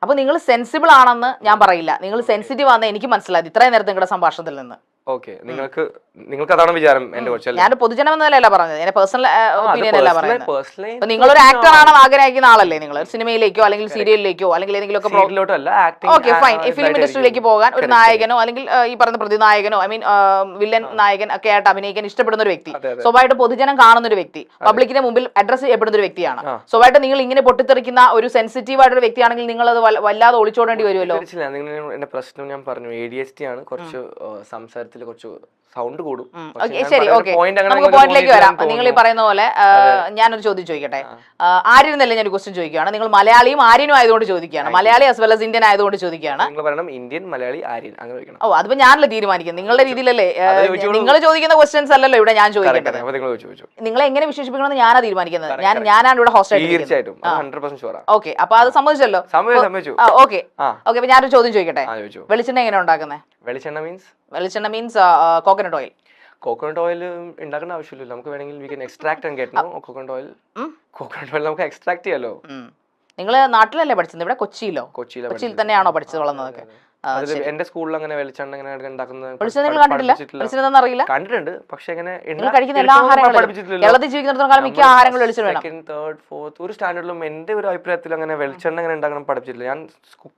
അപ്പൊ നിങ്ങൾ സെൻസിബിൾ ആണെന്ന് ഞാൻ പറയില്ല, നിങ്ങൾ സെൻസിറ്റീവ് ആണെന്ന് എനിക്ക് മനസ്സിലായി ഇത്രയും നേരത്തെ നിങ്ങളുടെ സംഭാഷണത്തിൽ നിന്ന്. ഓക്കെ, നിങ്ങൾക്ക് അതാണ് വിചാരം എന്റെ കുറിച്ച്? ഞാൻ പൊതുജനം എന്നല്ല പറഞ്ഞത്, എന്റെ പേഴ്സണൽ ഒപ്പീനിയൻ അല്ല പറയുന്നത്. നിങ്ങളൊരു ആക്ടർ ആണെന്ന് ആഗ്രഹിക്കുന്ന ആളല്ലേ നിങ്ങൾ? സിനിമയിലേക്കോ അല്ലെങ്കിൽ സീരിയലിലേക്കോ അല്ലെങ്കിൽ ഏതെങ്കിലും ഓക്കെ ഫൈൻ, ഫിലിം ഇൻഡസ്ട്രിയിലേക്ക് പോകാൻ ഒരു നായകനോ അല്ലെങ്കിൽ ഈ പറയുന്ന പ്രതിനായകനോ ഐ മീൻ വില്ലൻ നായകൻ ഒക്കെ ആയിട്ട് അഭിനയിക്കാൻ ഇഷ്ടപ്പെടുന്ന ഒരു വ്യക്തി, സ്വാഭാവികമായിട്ട് പൊതുജനം കാണുന്ന ഒരു വ്യക്തി, പബ്ലിക്കിന്റെ മുമ്പിൽ അഡ്രസ് ചെയ്യപ്പെടുന്ന ഒരു വ്യക്തിയാണ്. സ്വാഭാവികമായിട്ട് നിങ്ങൾ ഇങ്ങനെ പൊട്ടിത്തെറിക്കുന്ന ഒരു സെൻസിറ്റീവ് ആയിട്ടൊരു വ്യക്തിയാണെങ്കിൽ നിങ്ങൾ അത് വല്ലാതെ ഒളിച്ചോടേണ്ടി വരുമല്ലോ. എന്റെ പ്രശ്നം ഞാൻ പറഞ്ഞു, ADHD ആണ്, കുറച്ച് സംസാരത്തിൽ കുറച്ച് സൗണ്ട് കൂടും. ശരി, ഓക്കെ, നമുക്ക് പോയിന്റിലേക്ക് വരാം. നിങ്ങൾ ഈ പറയുന്ന പോലെ ഞാനൊരു ചോദ്യം ചോദിക്കട്ടെ. ആര്യൻ എന്നല്ല ഞാൻ ക്വസ്റ്റ്യൻ ചോദിക്കുകയാണ്, നിങ്ങൾ മലയാളിയും ആര്യനും ആയതുകൊണ്ട് ചോദിക്കുകയാണ്, Malayali as well as Indian ആയതുകൊണ്ട് ചോദിക്കുകയാണ്. ഇന്ത്യൻ, മലയാളി, ആര്യൻ അങ്ങനെ ചോദിക്കണം. ഓ, അതിപ്പോ ഞാനല്ലേ തീരുമാനിക്കുന്നത്, നിങ്ങളുടെ രീതിയിലല്ലേ? നിങ്ങൾ ചോദിക്കുന്ന ക്വസ്റ്റ്യൻസ് അല്ലല്ലോ ഇവിടെ ഞാൻ ചോദിക്കേണ്ടത്. നിങ്ങളെ എങ്ങനെ വിശേഷിപ്പിക്കണമെന്ന് ഞാനാ തീരുമാനിക്കുന്നത്, ഞാനാണ് ഇവിടെ ഹോസ്റ്റ് ആയിട്ട്. ഓക്കെ, അപ്പൊ അത് സമ്മതിച്ചല്ലോ. ഓക്കെ ഓക്കെ, അപ്പൊ ഞാനൊരു ചോദ്യം ചോദിക്കട്ടെ. വെളിച്ചെണ്ണ എങ്ങനെ ഉണ്ടാക്കുന്നത്? വെളിച്ചെണ്ണ means coconut oil. Coconut oil ഉണ്ടാക്കേണ്ട ആവശ്യമില്ല, നമുക്ക് വേണമെങ്കിൽ എക്സ്ട്രാക്ട് കോക്കനട്ട് ഓയിൽ നമുക്ക് എക്സ്ട്രാക്ട് ചെയ്യാലോ. നിങ്ങൾ നാട്ടിലല്ലേ പഠിച്ചത്? ഇവിടെ കൊച്ചിയിൽ തന്നെയാണോ പഠിച്ചത് വളർന്നതൊക്കെ? എന്റെ സ്കൂളിൽ അങ്ങനെ വെളിച്ചെണ്ണ ഉണ്ടാക്കുന്നത് കണ്ടിട്ടുണ്ട്, പക്ഷെ കഴിക്കുന്ന എല്ലാ ആഹാരങ്ങളും കേരളത്തിൽ ജീവിക്കുന്നിടത്തോളം മിക്ക ആഹാരങ്ങളും വെളിച്ചെണ്ണ വേണം. സെക്കൻഡ്, തേർഡ്, ഫോർത്ത് ഒരു സ്റ്റാൻഡേർഡിലും എന്റെ ഒരു അഭിപ്രായത്തിൽ അങ്ങനെ വെളിച്ചെണ്ണ അങ്ങനെ ഉണ്ടാക്കണം പഠിപ്പിച്ചിട്ടില്ല. ഞാൻ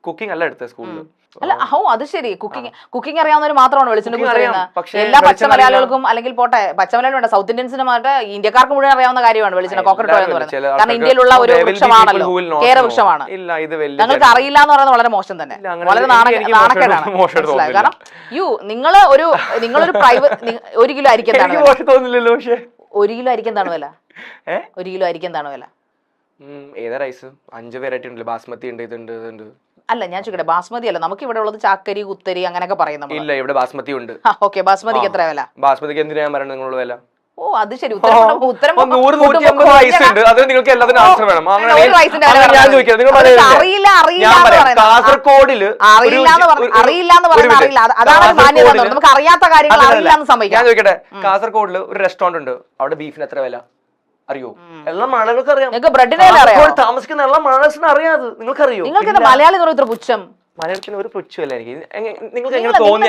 കുക്കിംഗ് അല്ല എടുത്തത് സ്കൂളിൽ. അല്ല, അത് ശരി, കുക്കിംഗ് അറിയാവുന്നവർ മാത്രമാണ് വെളിച്ചെണ്ണ കുറിച്ച് അറിയുന്നത്. എല്ലാ പച്ചമലയാളികൾക്കും അല്ലെങ്കിൽ പോട്ടെ, പച്ചമലയാളം വേണ്ട, സൗത്ത് ഇന്ത്യൻസിന് മാത്രമേ ഇന്ത്യക്കാർക്ക് മുഴുവൻ അറിയാവുന്ന കാര്യമാണ് വെളിച്ചെണ്ണ, കോക്കനട്ട് ഓയിൽ എന്ന് പറയുന്നത്. കാരണം ഇന്ത്യയിലുള്ള ഒരു വൃക്ഷമാണല്ലോ, കേരവൃക്ഷമാണ്. നിങ്ങൾക്ക് അറിയില്ല എന്ന് പറയുന്നത് വളരെ മോശം തന്നെ, വളരെ നാണക്കേടാണ്. കാരണം നിങ്ങളൊരു പ്രൈവറ്റ് 1 കിലോ അരിക്ക് എന്താണ് വില? 1 കിലോ അരിക്ക് എന്താണ് വില? 1 കിലോ അരിക്ക് എന്താണ് വില? ഏതാ റൈസ്? 5 വെറൈറ്റി ഉണ്ടല്ലോ, ബാസ്മതി ഉണ്ട്, ഇതുണ്ട്. അല്ല, ഞാൻ ചോദിക്കട്ടെ, ബാസ്മതി അല്ല, നമുക്ക് ഇവിടെ ഉള്ളത് ചാക്കരി, കുത്തരി അങ്ങനെയൊക്കെ പറയുന്നത്. ഇല്ല, ഇവിടെ ബാസ്മതി ഉണ്ട്. ഓക്കെ, ബാസ്മതിക്ക് എത്ര വില? ബാസ്മതിക്ക് എന്തിനാ ഞാൻ പറയുന്നത് നിങ്ങളുടെ വില? ഓ, അത് ശരി, ഉത്തരം കാസർഗോഡില് നമുക്ക് അറിയാത്ത കാര്യങ്ങൾ ഞാൻ ചോദിക്കട്ടെ, കാസർഗോഡില് ഒരു റെസ്റ്റോറന്റ് ഉണ്ട്, അവിടെ ബീഫിന് എത്ര വില അറിയോ? എല്ലാം ആളുകൾക്ക് അറിയാം, താമസിക്കുന്ന എല്ലാ ആളുകൾക്കും അറിയാതെ. നിങ്ങൾക്കറിയോ? നിങ്ങൾക്ക് മലയാളി ഇത്ര പുച്ഛം? മലയാളത്തിന് ഒരു പുച്ഛമല്ല എനിക്ക്. നിങ്ങൾക്ക് എങ്ങനെ തോന്നി?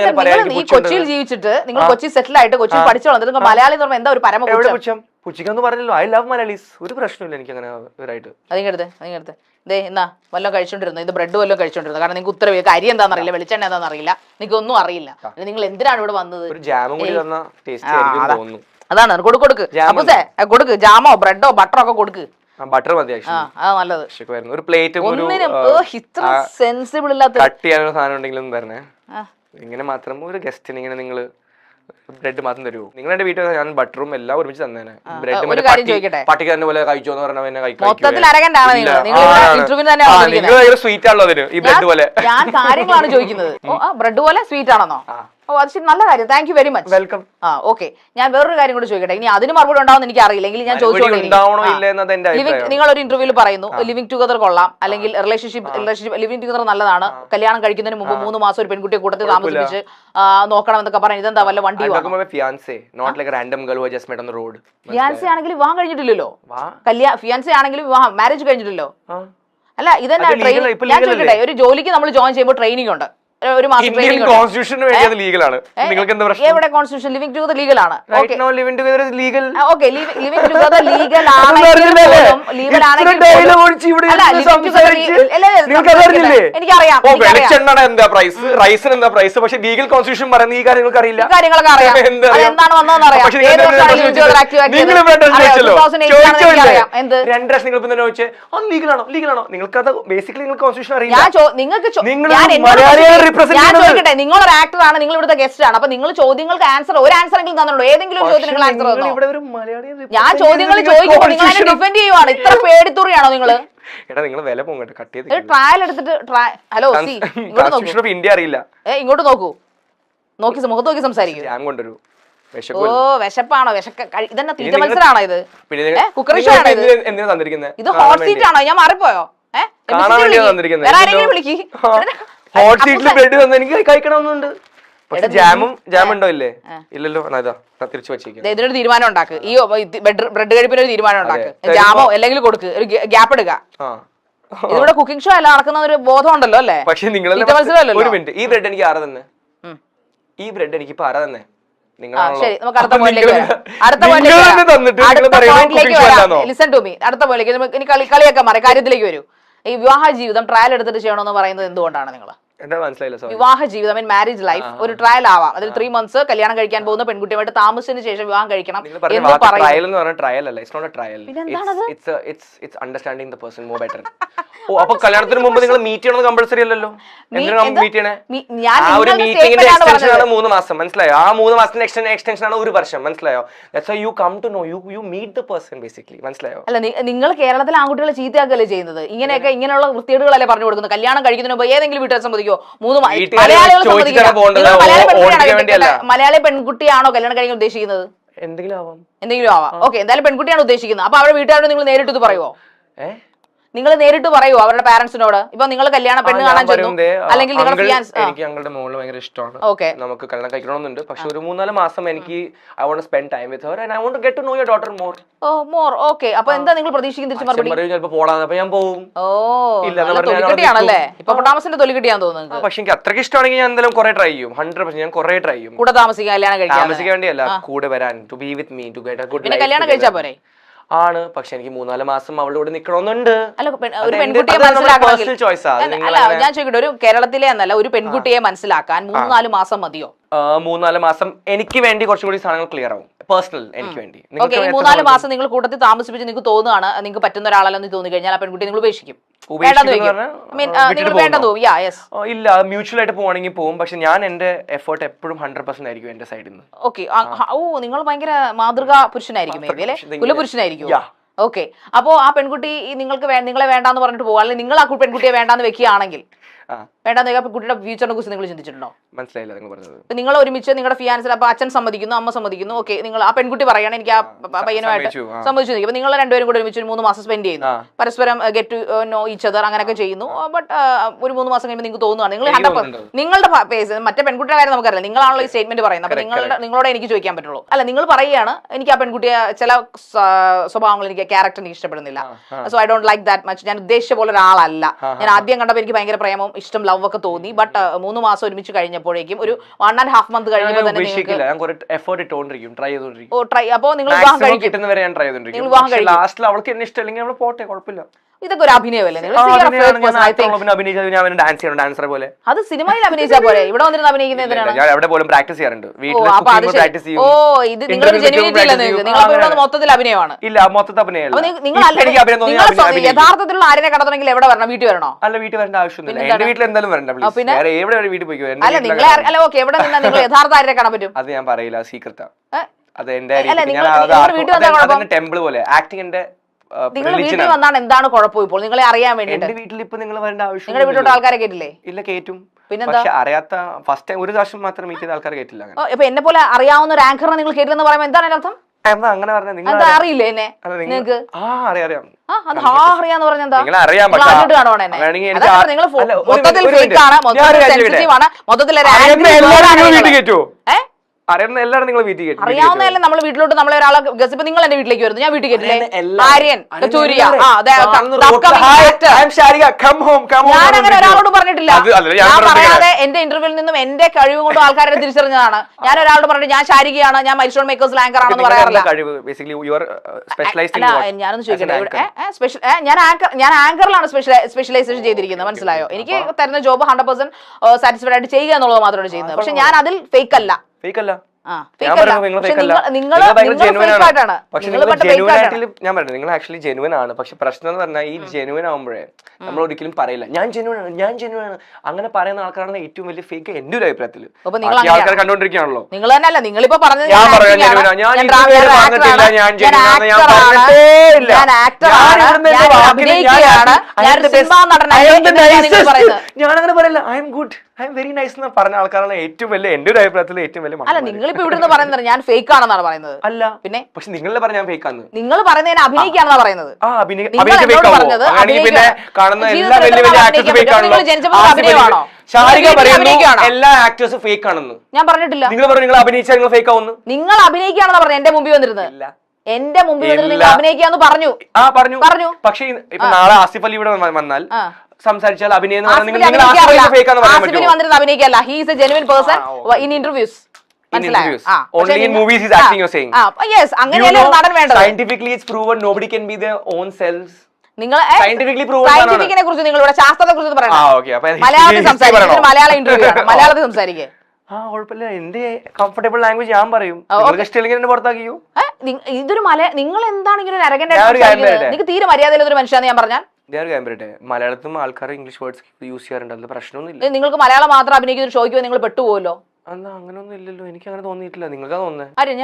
കൊച്ചിയിൽ ജീവിച്ചിട്ട് നിങ്ങൾ കൊച്ചി സെറ്റിൽ ആയിട്ട് കൊച്ചിയിൽ പഠിച്ചു വന്നിട്ട് മലയാളി എന്ന് പറയുമ്പോൾ എന്താ ഒരു പരമ പുച്ഛം? പുച്ഛിക്കാന്ന് പറഞ്ഞല്ലോ, ഐ ലവ് മലയാളീസ്, ഒരു പ്രശ്നമില്ല എനിക്ക് അങ്ങനെ ഇവരായിട്ട്. അതിങ്ങടുത്ത് ദേ എന്നാ വല്ലതും കഴിച്ചോണ്ടിരുന്നു, ഇത് ബ്രെഡ് വല്ലതും കഴിച്ചോണ്ടിരുന്നു. കാരണം നിങ്ങൾക്ക് ഉത്തരവ് അരി എന്താണെന്ന് അറിയില്ല, വെളിച്ചെണ്ണ എന്താണെന്ന് അറിയില്ല, നിങ്ങൾക്ക് ഒന്നും അറിയില്ല. നിങ്ങൾ എന്തിനാണ് ഇവിടെ വന്നത്? ഒരു ജാമും കൂടി തന്ന ടേസ്റ്റ് ആയിരിക്കും തോന്നുന്നു. അതാണ്, കൊടുക്ക് ജാമോ ബ്രെഡോ ബട്ടറോ ഒക്കെ കൊടുക്ക്. ബട്ടർ മതി, നല്ലത്. ഒരു പ്ലേറ്റ് ഇത്ര സെൻസിബിൾ ഇല്ലാത്ത കട്ട് ചെയ്യാനുള്ള സാധനം ഉണ്ടെങ്കിലും തരണേ. ഇങ്ങനെ മാത്രം ഒരു ഗസ്റ്റിന് ഇങ്ങനെ നിങ്ങള് ബ്രെഡ് മാത്രം തരുമോ? നിങ്ങളുടെ വീട്ടിൽ ഞാൻ ബട്ടറും എല്ലാം ഒരുമിച്ച് തന്നേനെ. ബ്രെഡ് പട്ടിക്കാരന്റെ പോലെ കഴിച്ചോന്ന് പറഞ്ഞാൽ സ്വീറ്റ് ആണല്ലോ അതിന്, ഈ ബ്രെഡ് പോലെ. ഞാൻ കാര്യങ്ങളാണ് ചോദിക്കുന്നത്. ബ്രെഡ് പോലെ സ്വീറ്റ് ആണെന്നോ? ഓ, അത് ശരി, നല്ല കാര്യം, thank you very much, welcome. Okay, ഞാൻ വേറൊരു കാര്യം കൂടി ചോദിക്കട്ടെ. ഇനി അതിന് മറുപടി ഉണ്ടാവുമെന്ന് എനിക്ക് അറിയില്ല, എങ്കിൽ ഞാൻ ചോദിച്ചോളൂ. നിങ്ങൾ ഒരു ഇന്റർവ്യൂവിൽ പറയുന്നു ലിവിംഗ് ടുഗദർ കൊള്ളാം, അല്ലെങ്കിൽ റിലേഷൻഷിപ്പ് ലിവിംഗ് ടുഗദർ നല്ലതാണ്, കല്യാണം കഴിക്കുന്നതിന് മുമ്പ് 3 മാസം ഒരു പെൺകുട്ടിയെ കൂട്ടത്തിൽ താമസിപ്പിച്ച് നോക്കണം എന്നൊക്കെ പറഞ്ഞു. ഇതെന്താ വല്ല വണ്ടി? ഫിയാൻസെ ആണെങ്കിൽ വിവാഹം കഴിഞ്ഞിട്ടില്ലല്ലോ, ഫിയാൻസെ ആണെങ്കിലും വിവാഹം മാരേജ് കഴിഞ്ഞിട്ടില്ലോ. അല്ല, ഇതെന്നാ ട്രെയിനിങ്? ഞാൻ ചോദിക്കട്ടെ, ഒരു ജോലിക്ക് നമ്മൾ ജോയിൻ ചെയ്യുമ്പോൾ ട്രെയിനിങ് ഉണ്ട്, ഒരു മാസം ട്രെയിനിങ്. നിങ്ങൾക്ക് എന്താ പ്രശ്നം? എവിടെ കോൺസ്റ്റിറ്റ്യൂഷൻ? ലിവിംഗ് ടുഗദർ ലീഗലാണ്. Living together legal. Okay, living together legal ആണെങ്കിൽ എനിക്കറിയാം. വെളിച്ചെണ്ണ എന്താ പ്രൈസ്, റൈസിന് എന്താ പ്രൈസ്, പക്ഷെ ലീഗൽ കോൺസ്റ്റിറ്റ്യൂഷൻ പറയുന്ന ഈ കാര്യങ്ങൾക്ക് അറിയില്ല. കാര്യങ്ങളൊക്കെ അറിയാം, എന്താണ് വന്നതെന്ന് അറിയാം. 2 ലക്ഷം നിങ്ങൾ പിന്നെ ചോദിച്ചേ ലീഗലാണോ? ലീഗലാണോ? നിങ്ങൾക്കത് ബേസിക്കലി നിങ്ങൾ കോൺസ്റ്റിറ്റ്യൂഷൻ അറിയില്ല. ഞാൻ ചോദിക്കട്ടെ, നിങ്ങളൊരു ആക്ടർ ആണ്, നിങ്ങൾ ഇവിടുത്തെ ഗസ്റ്റ് ആണ്, അപ്പൊ നിങ്ങൾ ചോദ്യങ്ങൾക്ക് ഒരു ആൻസർ എങ്കിലും തന്നുള്ളൂ. ഏതെങ്കിലും ഒരു ചോദ്യം നിങ്ങൾ ആൻസർ തന്നോ? ഞാൻ ചോദ്യങ്ങൾ ചോദിക്കുമ്പോൾ നിങ്ങൾ അതിനെ ഡിഫെൻഡ് ചെയ്യുവാണ്. ഇത്ര പേടിത്തുറിയാണോ നിങ്ങൾ? ട്രയൽ എടുത്തിട്ട് ഹലോ ഇന്ത്യ അറിയില്ല, ഇങ്ങോട്ട് നോക്കൂ, മുഖത്ത് നോക്കി സംസാരിക്കും. ഓ, വിശപ്പാണോ? ഇതെന്നെ തീറ്റ മത്സരമാണോ ഇത്? കുക്കറി ഷോ ആണോ ഇത്? ഹോട്ട് സീറ്റ് ആണോ? ഞാൻ മാറിപ്പോയോ? വിളിക്ക്. ഹോട്ട് സീറ്റിൽ ബ്രെഡ് തന്നെ എനിക്ക് കഴിക്കണമെന്നുണ്ട്. പക്ഷെ ജാം ഉണ്ടോ? ഇല്ലേ, ഇല്ലല്ലോ. തിരിച്ചു വെച്ചേക്കും. ഇതിനൊരു തീരുമാനം ഉണ്ടാക്ക്, ഈ ബ്രെഡ് കഴിപ്പിന് ഒരു തീരുമാനം ഉണ്ടാക്ക്. ജാമോ അല്ലെങ്കിൽ കൊടുക്ക്, ഒരു ഗ്യാപ്പ് എടുക്ക. ഇതിവിടെ കുക്കിംഗ് ഷോ അല്ല നടക്കുന്ന ഒരു ബോധം ഉണ്ടല്ലോ അല്ലേ? പക്ഷെ നിങ്ങൾ ഒരു മിനിറ്റ്, ഈ ബ്രെഡ് എനിക്ക് ആരാ തന്നെ? ഈ ബ്രെഡ് എനിക്ക് ഇപ്പൊ ആരാ തന്നെ? ശരി, നമുക്ക് അടുത്ത പോയിന്റിലേക്ക് വരാം. അടുത്ത പോയിന്റിലേക്ക് വരാം. Listen to me. അടുത്ത പോയിന്റിലേക്ക് ഇനി കളിയൊക്കെ മാറി കാര്യത്തിലേക്ക് വരൂ. ഈ വിവാഹ ജീവിതം ട്രയൽ എടുത്തിട്ട് ചെയ്യണമെന്ന് പറയുന്നത് എന്തുകൊണ്ടാണ് നിങ്ങൾ? വിവാഹ ജീവിതം, ഐ മീൻ മാരേജ് ലൈഫ് ഒരു ട്രയൽ ആവാം. അതിൽ 3 months കല്യാണം കഴിക്കാൻ പോകുന്ന പെൺകുട്ടിയുമായിട്ട് താമസിച്ചതിന് ശേഷം വിവാഹം കഴിക്കണം എന്ന് അപ്പൊ കല്യാണത്തിന് മുമ്പ് നിങ്ങൾ മീറ്റ് ചെയ്യണമെന്ന് കമ്പൾസറി അല്ലല്ലോ. മീറ്റ് ചെയ്യണേ 3 മാസം, മനസ്സിലായോ? ആ 3 മാസത്തിന്റെ എക്സ്റ്റൻഷൻ ആണ് 1 വർഷം, മനസ്സിലായോ? You come to know you meet the person basically, മനസ്സിലായോ? അല്ല, നിങ്ങൾ കേരളത്തിലെ ആൺകുട്ടികളെ ചീത്തയാക്കല്ലേ ചെയ്യുന്നത്? ഇങ്ങനെയുള്ള വൃത്തികേടുകളല്ലേ പറഞ്ഞു കൊടുക്കുന്നത്? കല്യാണം കഴിക്കുന്നതിന് മുമ്പ് ഏതെങ്കിലും വീട്ടുകാർ സമ്മതിക്കോ? മലയാളി പെൺകുട്ടിയാണോ കല്യാണം കഴിക്കാൻ ഉദ്ദേശിക്കുന്നത്? എന്തെങ്കിലും ആവാം. ഓക്കെ, എന്തായാലും പെൺകുട്ടിയാണ് ഉദ്ദേശിക്കുന്നത്. അപ്പൊ അവരുടെ വീട്ടുകാരോട് നിങ്ങൾ നേരിട്ട് പറയുവോ? നിങ്ങൾ നേരിട്ട് പറയുമോ അവരുടെ പാരന്റ്സിനോട്? ഇപ്പൊ നിങ്ങൾ കല്യാണ പെണ്ണ് കാണാൻ ചെന്നു, അല്ലെങ്കിൽ എനിക്ക് ഞങ്ങളുടെ മോള് ഭയങ്കര ഇഷ്ടമാണ്, നമുക്ക് കല്യാണം കഴിക്കണമെന്നുണ്ട്, പക്ഷെ ഒരു 3-4 മാസം എനിക്ക് I want spend time with her and I want to get to know your daughter more. Okay, അപ്പൊ എന്താ നിങ്ങൾ പ്രതീക്ഷിക്കുന്ന തിരിച്ചു മറുപടി? ചിലപ്പോൾ പോടാന്ന്, അപ്പൊ ഞാൻ പോകും. തൊലിക്കെട്ടിയാണല്ലേ ഇപ്പൊ പൊട്ടാമസിന്റെ തൊലിക്കെട്ടിയാന്ന് തോന്നുന്നത്. പക്ഷെ എനിക്ക് അത്രയ്ക്ക് ഇഷ്ടമാണെങ്കിൽ ഞാൻ എന്തായാലും കുറെ ട്രൈ ചെയ്യും. 100% ഞാൻ കുറെ ട്രൈ ചെയ്യും. കൂടെ താമസിക്കാൻ, കല്യാണം കഴിക്കാൻ, താമസിക്കാൻ വേണ്ടിയല്ല, കൂടെ വരാൻ, to be with me, to get a good life. കല്യാണം കഴിച്ചാ പോരെ? ആണ്, പക്ഷെ എനിക്ക് 3-4 മാസം അവളുടെ കൂടെ നിൽക്കണമെന്നുണ്ട്. അല്ല, ഒരു പെൺകുട്ടിയെ മനസ്സിലാക്കണമെങ്കിൽ അല്ല, ഞാൻ ചോദിക്കട്ടെ, ഒരു കേരളത്തിലെ എന്നല്ല, ഒരു പെൺകുട്ടിയെ മനസ്സിലാക്കാൻ 3-4 മാസം മതിയോ? 3-4 മാസം എനിക്ക് വേണ്ടി കുറച്ചും കൂടി സാധനങ്ങൾ ക്ലിയർ ആവും, പേഴ്സണൽ എനിക്ക് വേണ്ടി. ഓക്കെ, ഈ 3-4 മാസം നിങ്ങൾ കൂട്ടത്തിൽ താമസിപ്പിച്ച് നിങ്ങൾക്ക് തോന്നുകയാണ് നിങ്ങൾക്ക് പറ്റുന്ന ഒരാളല്ലെന്ന് തോന്നി കഴിഞ്ഞാൽ ആ പെൺകുട്ടി നിങ്ങൾ ഉപേക്ഷിക്കും? ഇല്ല, മ്യൂച്വൽ ആയിട്ട് പോവാണെങ്കിൽ പോകും. പക്ഷെ ഞാൻ എന്റെ എഫേർട്ട് എപ്പോഴും 100% ആയിരിക്കും എന്റെ സൈഡിൽ നിന്ന്. ഓക്കെ, നിങ്ങൾ ഭയങ്കര മാതൃകാ പുരുഷനായിരിക്കും, മേ ബി അല്ലെ, കുലപുരുഷനായിരിക്കും. ഓക്കെ, അപ്പോ ആ പെൺകുട്ടി നിങ്ങളെ വേണ്ടാന്ന് പറഞ്ഞിട്ട് പോകുക, അല്ലെങ്കിൽ നിങ്ങൾ ആ പെൺകുട്ടിയെ വേണ്ടാന്ന് വെക്കുകയാണെങ്കിൽ, വേണ്ടാന്ന് വെക്കാൻ കുട്ടിയുടെ ഫ്യൂച്ചറിനെ കുറിച്ച് നിങ്ങൾ ചിന്തിച്ചിട്ടുണ്ടോ? മനസ്സിലായില്ല നിങ്ങൾ പറഞ്ഞത്. നിങ്ങൾ ഒരുമിച്ച് നിങ്ങളുടെ ഫിയാൻസിൽ, അപ്പൊ അച്ഛൻ സമ്മതിക്കുന്നു, അമ്മ സമ്മതിക്കുന്നു, ഓക്കെ, നിങ്ങൾ ആ പെൺകുട്ടി പറയണം എനിക്ക് ആ പയ്യനുമായിട്ട് സമ്മതിച്ചു നിൽക്കും. നിങ്ങൾ രണ്ടുപേരും കൂടെ ഒരുമിച്ച് 3 മാസം സ്പെൻഡ് ചെയ്യുന്നു, പരസ്പരം get to know each other, അങ്ങനെയൊക്കെ ചെയ്യുന്നു. ബട്ട് ഒരു 3 മാസം കഴിയുമ്പോൾ നിങ്ങൾക്ക് തോന്നുകയാണ് നിങ്ങളുടെ പേസ്, മറ്റേ പെൺകുട്ടിയുടെ കാര്യം നമുക്കറിയില്ല, നിങ്ങളാണല്ലോ ഈ സ്റ്റേറ്റ്മെന്റ് പറയുന്നത്. അപ്പൊ നിങ്ങളോട് എനിക്ക് ചോദിക്കാൻ പറ്റുള്ളൂ. അല്ല, നിങ്ങൾ പറയുകയാണ് എനിക്ക് ആ പെൺകുട്ടിയെ ചില സ്വഭാവങ്ങൾ, എനിക്ക് ക്യാരക്ടർ എനിക്ക് ഇഷ്ടപ്പെടുന്നില്ല, so I don't like that much. ഞാൻ ഉദ്ദേശിച്ച പോലെ ഒരാളല്ല. ഞാൻ ആദ്യം കണ്ടപ്പോൾ എനിക്ക് ഭയങ്കര പ്രേമം, ഇഷ്ടം, ലവ് ഒക്കെ തോന്നി. ബട്ട് 3 മാസം ഒരുമിച്ച് കഴിഞ്ഞപ്പോഴേക്കും, ഒരു 1.5 month കഴിഞ്ഞപ്പോൾ തന്നെ അപ്പോ നിങ്ങൾ വിവാഹം കഴിക്കും. ഇതൊക്കെ ഒരു അഭിനയമല്ലേ? അത് സിനിമയിൽ അഭിനയിച്ചാൽ പോലെ ഇവിടെ വന്നിരുന്ന് അഭിനയിക്കുന്നത് മൊത്തത്തിൽ അഭിനയമാണ്. യഥാർത്ഥത്തിലുള്ള ആരെന്നെ കടത്തണമെങ്കിൽ എവിടെ വരണം? വീട്ടിൽ വരണോ? അല്ല, വീട്ടിൽ വരേണ്ട ആവശ്യമൊന്നുമില്ല. പിന്നെ അല്ല, നിങ്ങളെ അല്ല, ഓക്കെ, എവിടെ നിന്നാ നിങ്ങൾ യഥാർത്ഥ ആരെ കാണാൻ പറ്റും? അത് ഞാൻ പറയില്ല, സീക്രട്ടാ. അത് എന്റെ ടെമ്പിൾ പോലെ ആക്ടിങ്ങിന്റെ. നിങ്ങൾ വീട്ടിൽ വന്നാണ് എന്താണ് കുഴപ്പം? ഇപ്പോൾ നിങ്ങളെ അറിയാൻ വേണ്ടിട്ട് വീട്ടിൽ ഇപ്പൊ നിങ്ങൾ വരേണ്ട ആവശ്യം. നിങ്ങളുടെ വീട്ടിലോട്ട് ആൾക്കാരെ കേട്ടില്ലേ? ഇല്ല, കേറ്റും. പിന്നെന്താ, അറിയാത്ത ഫസ്റ്റ് ടൈം ഒരു പ്രാവശ്യം മാത്രം മീറ്റ് ചെയ്ത ആൾക്കാരെ കേട്ടില്ല. ഇപ്പൊ എന്നെ പോലെ അറിയാവുന്ന ഒരു ആങ്കറിനെ നിങ്ങൾ കേട്ടില്ലെന്ന് പറയുമ്പോൾ എന്താണ് അർത്ഥം? അങ്ങനെ പറഞ്ഞ അറിയില്ലേ എന്നെ നിങ്ങൾക്ക്? അറിയാം. അത് അറിയാന്ന് പറഞ്ഞെന്താ? അറിയുന്ന എല്ലാവരും നിങ്ങൾ വീട്ടിൽ കേട്ടു. അറിയാവുന്നതല്ലേ നമ്മൾ വീട്ടിലോട്ട് നമ്മളെ ഒരാളെ ഗസിപ്പ്. നിങ്ങൾ എന്റെ വീട്ടിലേക്ക് വരുന്നു, ഞാൻ വീട്ടിൽ കേട്ടില്ലേ? ആര്യൻ, ഞാൻ അങ്ങനെ ഒരാളോട് പറഞ്ഞിട്ടില്ല. ഞാൻ പറയാതെ എന്റെ ഇന്റർവ്യൂവിൽ നിന്നും എന്റെ കഴിവ് കൊണ്ട് ആൾക്കാരെ തിരിച്ചറിഞ്ഞതാണ്. ഞാൻ ഒരാളോട് പറഞ്ഞിട്ട് ഞാൻ ശാരികയാണ്, ഞാൻ മൈൽസ്റ്റോൺ മേക്കേഴ്സ് ആങ്കർ ആണെന്ന് പറയാറില്ല. ഞാനൊന്ന് ചോദിക്കട്ടെ, ഞാൻ ആങ്കറിലാണ് സ്പെഷ്യലൈസേഷൻ ചെയ്തിരിക്കുന്നത്, മനസ്സിലായോ? എനിക്ക് തരുന്ന ജോബ് 100% സാറ്റിസ്ഫൈഡ് ആയിട്ട് ചെയ്യുക എന്നുള്ളത് മാത്രമാണ് ചെയ്യുന്നത്. പക്ഷെ ഞാൻ അതിൽ ഫേക്ക് അല്ല. നിങ്ങൾ ആക്ച്വലി ജെനുവൻ ആണ്. പക്ഷെ പ്രശ്നം എന്ന് പറഞ്ഞാൽ ഈ ജെനുവൻ ആവുമ്പോഴേ നമ്മൾ ഒരിക്കലും പറയില്ല ഞാൻ ജെനുവൻ ആണ്. അങ്ങനെ പറയുന്ന ആൾക്കാരാണ് ഏറ്റവും വലിയ ഫേക്ക് എന്റെ ഒരു അഭിപ്രായത്തിൽ. ആൾക്കാർ കണ്ടോണ്ടിരിക്കുകയാണല്ലോ. നിങ്ങൾ തന്നെയല്ല, നിങ്ങളിപ്പോ പറഞ്ഞത് ഞാനങ്ങനെ പറയില്ല. I M good, I am very nice എന്ന് പറഞ്ഞ ആൾക്കാരാണ് ഏറ്റവും വലിയ എന്റെ ഒരു അഭിപ്രായത്തിൽ ഏറ്റവും വലിയ. അല്ല, നിങ്ങളിപ്പോ ഇവിടുന്ന് പറയുന്നത് ഞാൻ ഫേക്ക് ആണെന്നാണ് പറയുന്നത്. അല്ല, പിന്നെ പക്ഷെ നിങ്ങളെ പറഞ്ഞ ഞാൻ ഫേക്ക് ആണ്. നിങ്ങൾ പറയുന്നതിന് അഭിനയിക്കാണെന്നാ പറയുന്നത്. എല്ലാ ആക്ടേഴ്സും ഫേക്ക് ആണെന്ന് ഞാൻ പറഞ്ഞിട്ടില്ല. നിങ്ങൾ പറഞ്ഞു നിങ്ങൾ അഭിനയിച്ചാൽ നിങ്ങൾ ഫേക്ക് ആവുന്നു. നിങ്ങൾ അഭിനയിക്കുകയാണെന്ന് പറഞ്ഞു എന്റെ മുമ്പിൽ വന്നിരുന്നത്. എന്റെ മുമ്പിൽ വന്നിട്ട് നിങ്ങൾ അഭിനയിക്കാന്ന് പറഞ്ഞു. പറഞ്ഞു. പക്ഷെ ഇപ്പൊ നാളെ ആസിഫ് അലി ഇവിടെ വന്നാൽ സംസാരിച്ചാൽ അഭിനയം വന്നിട്ട് അഭിനയിക്കല്ല. He is a genuine person in interviews. Only in movies he's acting, you're saying. Yes, അങ്ങനെയല്ലേ നടൻ വേണ്ടത്. Scientifically it's proven nobody can be their own selves. നിങ്ങൾ സയന്റിഫിക്കിനെ കുറിച്ച് നിങ്ങൾ ഇവിടെ ശാസ്ത്രത്തെ കുറിച്ച് പറയണം. മലയാളത്തിൽ സംസാരിക്കും. മലയാളം ഇന്റർവ്യൂ ആണ്. മലയാളത്തിൽ സംസാരിക്കേ. കുഴപ്പമില്ല, എന്റെ കംഫർട്ടബിൾ ലാംഗ്വേജ് ഞാൻ പറയും. ഇഷ്ടമില്ലെങ്കിൽ പുറത്താക്കിയോ. ഇതൊരു നിങ്ങൾ എന്താണ് ഇങ്ങനെ നിങ്ങൾക്ക് തീരെ മര്യാദയില്ലാത്തൊരു മനുഷ്യന്ന് ഞാൻ പറഞ്ഞാൽ. മലയാളത്തിലും ആൾക്കാർ ഇംഗ്ലീഷ് വേർഡ്സ് യൂസ് ചെയ്യാറുണ്ട്, അതിൽ പ്രശ്നമൊന്നുമില്ല. നിങ്ങൾക്ക് മലയാളം മാത്രം അഭിനയിക്കുന്ന ഒരു ഷോയ്ക്ക് നിങ്ങൾ പെട്ടുപോകല്ലോ. അങ്ങനൊന്നും ഇല്ലല്ലോ, എനിക്ക് അങ്ങനെ തോന്നിയിട്ടില്ല. നിങ്ങൾക്കാ തോന്നുന്നത്.